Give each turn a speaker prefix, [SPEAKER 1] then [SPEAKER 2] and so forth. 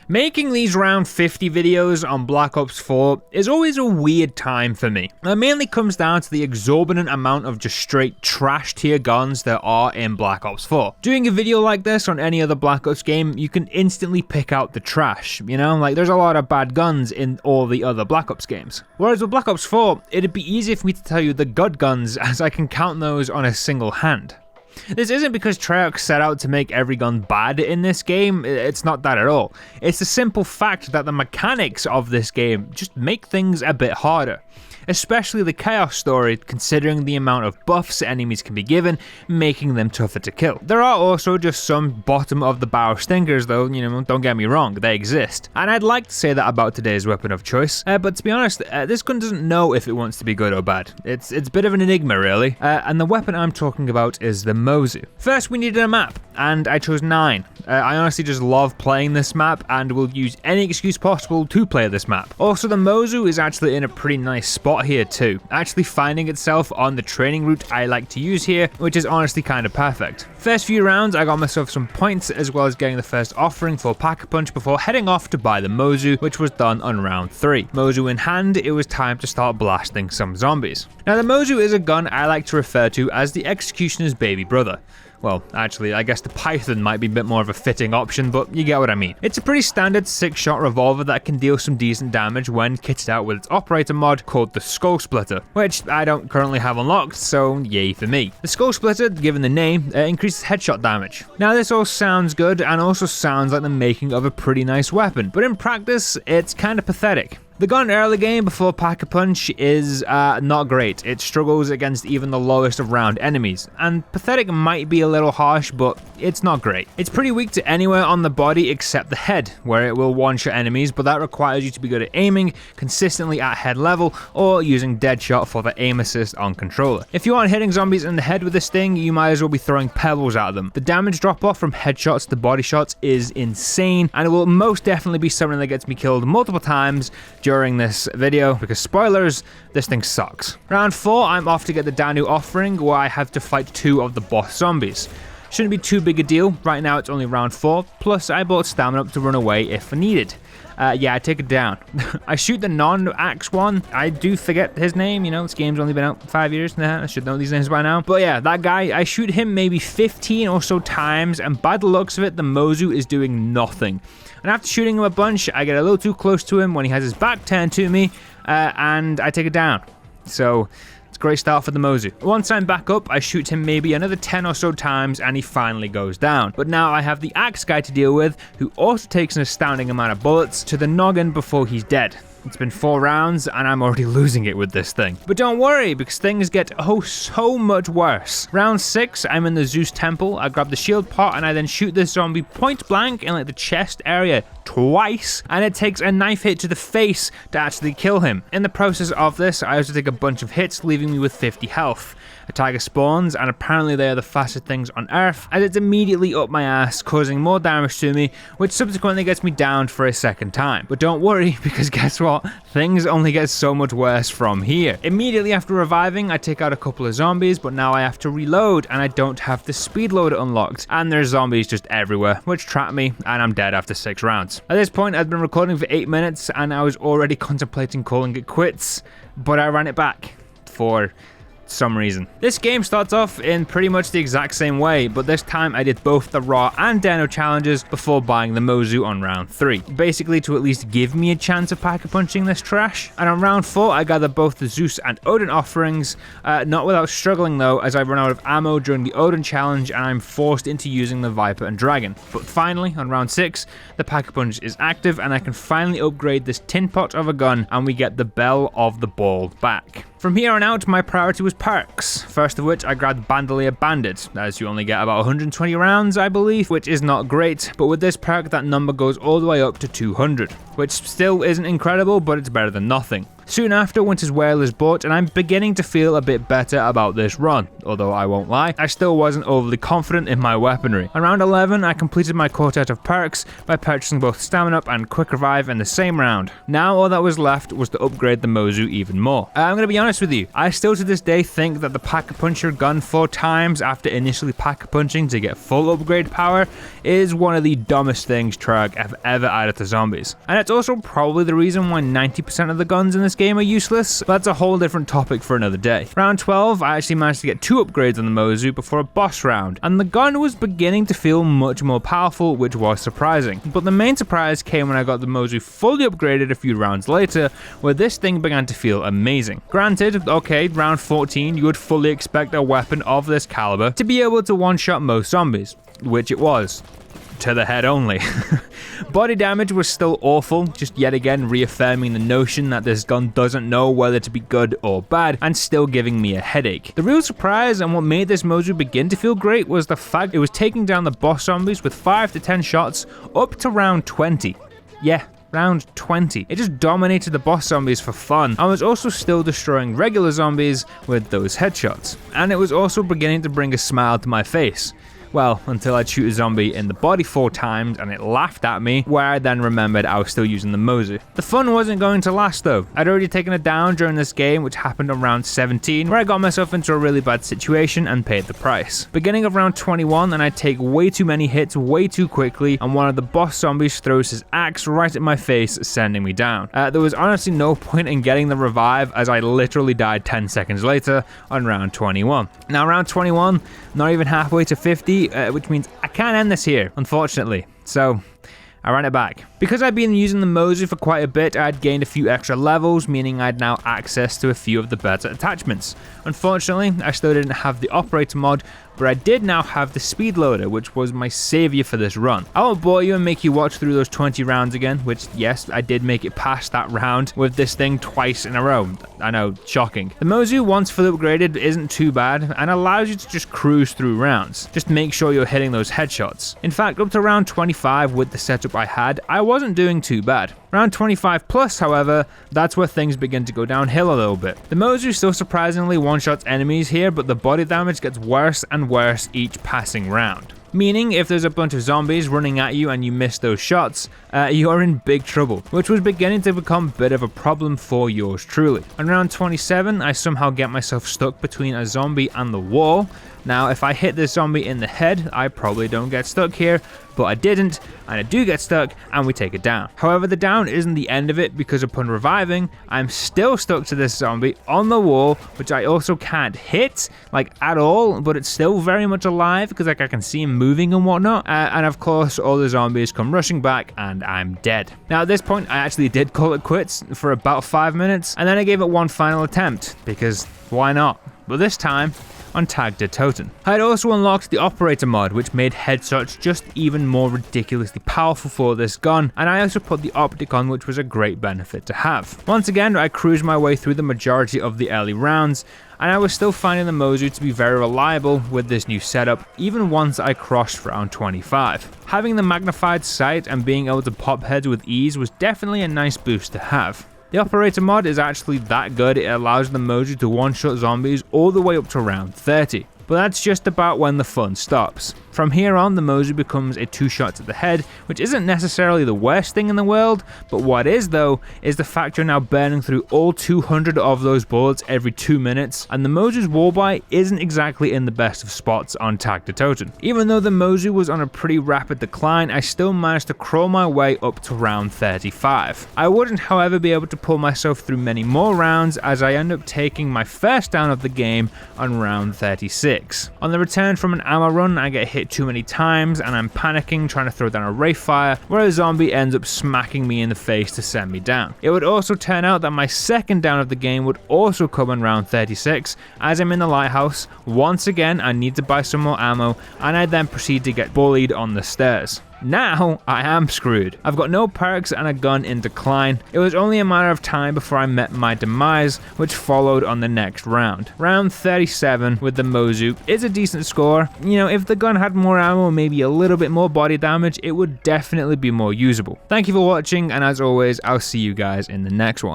[SPEAKER 1] Making these round 50 videos on Black Ops 4 is always a weird time for me. It mainly comes down to the exorbitant amount of just straight trash tier guns there are in Black Ops 4. Doing a video like this on any other Black Ops game, you can instantly pick out the trash, you know? Like, there's a lot of bad guns in all the other Black Ops games. Whereas with Black Ops 4, it'd be easier for me to tell you the good guns as I can count those on a single hand. This isn't because Treyarch set out to make every gun bad in this game, it's not that at all. It's the simple fact that the mechanics of this game just make things a bit harder. Especially the Chaos story, considering the amount of buffs enemies can be given, making them tougher to kill. There are also just some bottom of the barrel stinkers though, you know, don't get me wrong, they exist. And I'd like to say that about today's weapon of choice, but to be honest, this gun doesn't know if it wants to be good or bad. It's a bit of an enigma really, and the weapon I'm talking about is the Mozu. First we needed a map, and I chose 9. I honestly just love playing this map and will use any excuse possible to play this map. Also, the Mozu is actually in a pretty nice spot here too, actually finding itself on the training route I like to use here, which is honestly kind of perfect. First few rounds I got myself some points as well as getting the first offering for Pack-a-Punch before heading off to buy the Mozu, which was done on round 3. Mozu in hand, it was time to start blasting some zombies. Now the Mozu is a gun I like to refer to as the Executioner's baby brother. Well, actually, I guess the Python might be a bit more of a fitting option, but you get what I mean. It's a pretty standard 6-shot revolver that can deal some decent damage when kitted out with its operator mod called the Skull Splitter, which I don't currently have unlocked, so yay for me. The Skull Splitter, given the name, increases headshot damage. Now this all sounds good and also sounds like the making of a pretty nice weapon, but in practice, it's kind of pathetic. The gun early game before Pack-a-Punch is not great. It struggles against even the lowest of round enemies, and pathetic might be a little harsh, but it's not great. It's pretty weak to anywhere on the body except the head, where it will one-shot enemies, but that requires you to be good at aiming consistently at head level or using Deadshot for the aim assist on controller. If you aren't hitting zombies in the head with this thing, you might as well be throwing pebbles at them. The damage drop-off from headshots to body shots is insane, and it will most definitely be something that gets me killed multiple times during this video, because spoilers, this thing sucks. Round 4, I'm off to get the Danu offering, where I have to fight 2 of the boss zombies. Shouldn't be too big a deal, right now it's only round 4, plus I bought stamina up to run away if needed. Yeah, I take it down. I shoot the non-axe one. I do forget his name, you know, this game's only been out 5 years. I should know these names by now. But yeah, that guy, I shoot him maybe 15 or so times, and by the looks of it, the Mozu is doing nothing. And after shooting him a bunch, I get a little too close to him when he has his back turned to me, and I take it down. So, it's a great start for the Mozu. Once I'm back up, I shoot him maybe another 10 or so times and he finally goes down. But now I have the axe guy to deal with, who also takes an astounding amount of bullets to the noggin before he's dead. It's been 4 rounds and I'm already losing it with this thing. But don't worry, because things get so much worse. Round 6, I'm in the Zeus temple. I grab the shield pot and I then shoot this zombie point blank in like the chest area twice, and it takes a knife hit to the face to actually kill him. In the process of this, I also take a bunch of hits, leaving me with 50 health. A tiger spawns, and apparently they are the fastest things on Earth, as it's immediately up my ass, causing more damage to me, which subsequently gets me downed for a second time. But don't worry, because guess what? Things only get so much worse from here. Immediately after reviving, I take out a couple of zombies, but now I have to reload, and I don't have the speed loader unlocked, and there's zombies just everywhere, which trap me, and I'm dead after 6 rounds. At this point, I've been recording for 8 minutes, and I was already contemplating calling it quits, but I ran it back for some reason. This game starts off in pretty much the exact same way, but this time I did both the Raw and Deno challenges before buying the Mozu on round 3, basically to at least give me a chance of Pack-a-Punching this trash. And on round 4 I gathered both the Zeus and Odin offerings, not without struggling though, as I run out of ammo during the Odin challenge and I'm forced into using the Viper and Dragon. But finally, on round 6, the Pack-a-Punch is active and I can finally upgrade this tin pot of a gun, and we get the Bell of the Ball back. From here on out, my priority was perks, first of which I grabbed Bandolier Bandit, as you only get about 120 rounds I believe, which is not great, but with this perk that number goes all the way up to 200, which still isn't incredible, but it's better than nothing. Soon after, Winter's Wail is bought, and I'm beginning to feel a bit better about this run, although I won't lie, I still wasn't overly confident in my weaponry. Around 11, I completed my quartet of perks by purchasing both Stamina Up and Quick Revive in the same round. Now all that was left was to upgrade the Mozu even more. I'm gonna be honest with you, I still to this day think that the Pack-a-Puncher gun 4 times after initially Pack-a-Punching to get full upgrade power is one of the dumbest things Treyarch have ever added to zombies. And it's also probably the reason why 90% of the guns in this game are useless, but that's a whole different topic for another day. Round 12, I actually managed to get 2 upgrades on the Mozu before a boss round, and the gun was beginning to feel much more powerful, which was surprising. But the main surprise came when I got the Mozu fully upgraded a few rounds later, where this thing began to feel amazing. Granted, okay, round 14, you would fully expect a weapon of this caliber to be able to one-shot most zombies, which it was. To the head only. Body damage was still awful, just yet again reaffirming the notion that this gun doesn't know whether to be good or bad, and still giving me a headache. The real surprise and what made this Mozu begin to feel great was the fact it was taking down the boss zombies with 5 to 10 shots up to round 20. Yeah. Round 20. It just dominated the boss zombies for fun, and was also still destroying regular zombies with those headshots. And it was also beginning to bring a smile to my face. Well, until I'd shoot a zombie in the body 4 times and it laughed at me, where I then remembered I was still using the Mozu. The fun wasn't going to last though. I'd already taken it down during this game, which happened on round 17, where I got myself into a really bad situation and paid the price. Beginning of round 21, and I take way too many hits way too quickly, and one of the boss zombies throws his axe right at my face, sending me down. There was honestly no point in getting the revive, as I literally died 10 seconds later on round 21. Now round 21, not even halfway to 50, which means I can't end this here, unfortunately. So I ran it back. Because I'd been using the Mozu for quite a bit, I'd gained a few extra levels, meaning I'd now access to a few of the better attachments. Unfortunately, I still didn't have the operator mod, but I did now have the speed loader, which was my savior for this run. I won't bore you and make you watch through those 20 rounds again, which yes, I did make it past that round with this thing twice in a row. I know, shocking. The Mozu, once fully upgraded, isn't too bad and allows you to just cruise through rounds. Just make sure you're hitting those headshots. In fact, up to round 25 with the setup I had, I wasn't doing too bad. Round 25 plus, however, that's where things begin to go downhill a little bit. The Mozu still surprisingly one-shots enemies here, but the body damage gets worse and worse each passing round. Meaning, if there's a bunch of zombies running at you and you miss those shots, you're in big trouble, which was beginning to become a bit of a problem for yours truly. On round 27, I somehow get myself stuck between a zombie and the wall. Now, if I hit this zombie in the head, I probably don't get stuck here, but I didn't, and I do get stuck, and we take it down. However, the down isn't the end of it, because upon reviving, I'm still stuck to this zombie on the wall, which I also can't hit, like, at all, but it's still very much alive, because like I can see him moving and whatnot, and of course, all the zombies come rushing back, and I'm dead. Now, at this point, I actually did call it quits for about 5 minutes, and then I gave it one final attempt, because why not? But this time, on Tag der Toten. I had also unlocked the operator mod, which made headshots just even more ridiculously powerful for this gun, and I also put the optic on, which was a great benefit to have. Once again, I cruised my way through the majority of the early rounds, and I was still finding the Mozu to be very reliable with this new setup, even once I crossed round 25. Having the magnified sight and being able to pop heads with ease was definitely a nice boost to have. The operator mod is actually that good, it allows the Mozu to one-shot zombies all the way up to round 30. But that's just about when the fun stops. From here on, the Mozu becomes a 2-shot to the head, which isn't necessarily the worst thing in the world, but what is though, is the fact you're now burning through all 200 of those bullets every 2 minutes, and the Mozu's wallbite isn't exactly in the best of spots on Tag der Toten. Even though the Mozu was on a pretty rapid decline, I still managed to crawl my way up to round 35. I wouldn't however be able to pull myself through many more rounds, as I end up taking my first down of the game on round 36. On the return from an ammo run, I get hit too many times and I'm panicking trying to throw down a Wraith Fire, where a zombie ends up smacking me in the face to send me down. It would also turn out that my second down of the game would also come in round 36, as I'm in the lighthouse. Once again, I need to buy some more ammo, and I then proceed to get bullied on the stairs. Now, I am screwed. I've got no perks and a gun in decline. It was only a matter of time before I met my demise, which followed on the next round. Round 37 with the Mozu is a decent score. You know, if the gun had more ammo, maybe a little bit more body damage, it would definitely be more usable. Thank you for watching, and as always, I'll see you guys in the next one.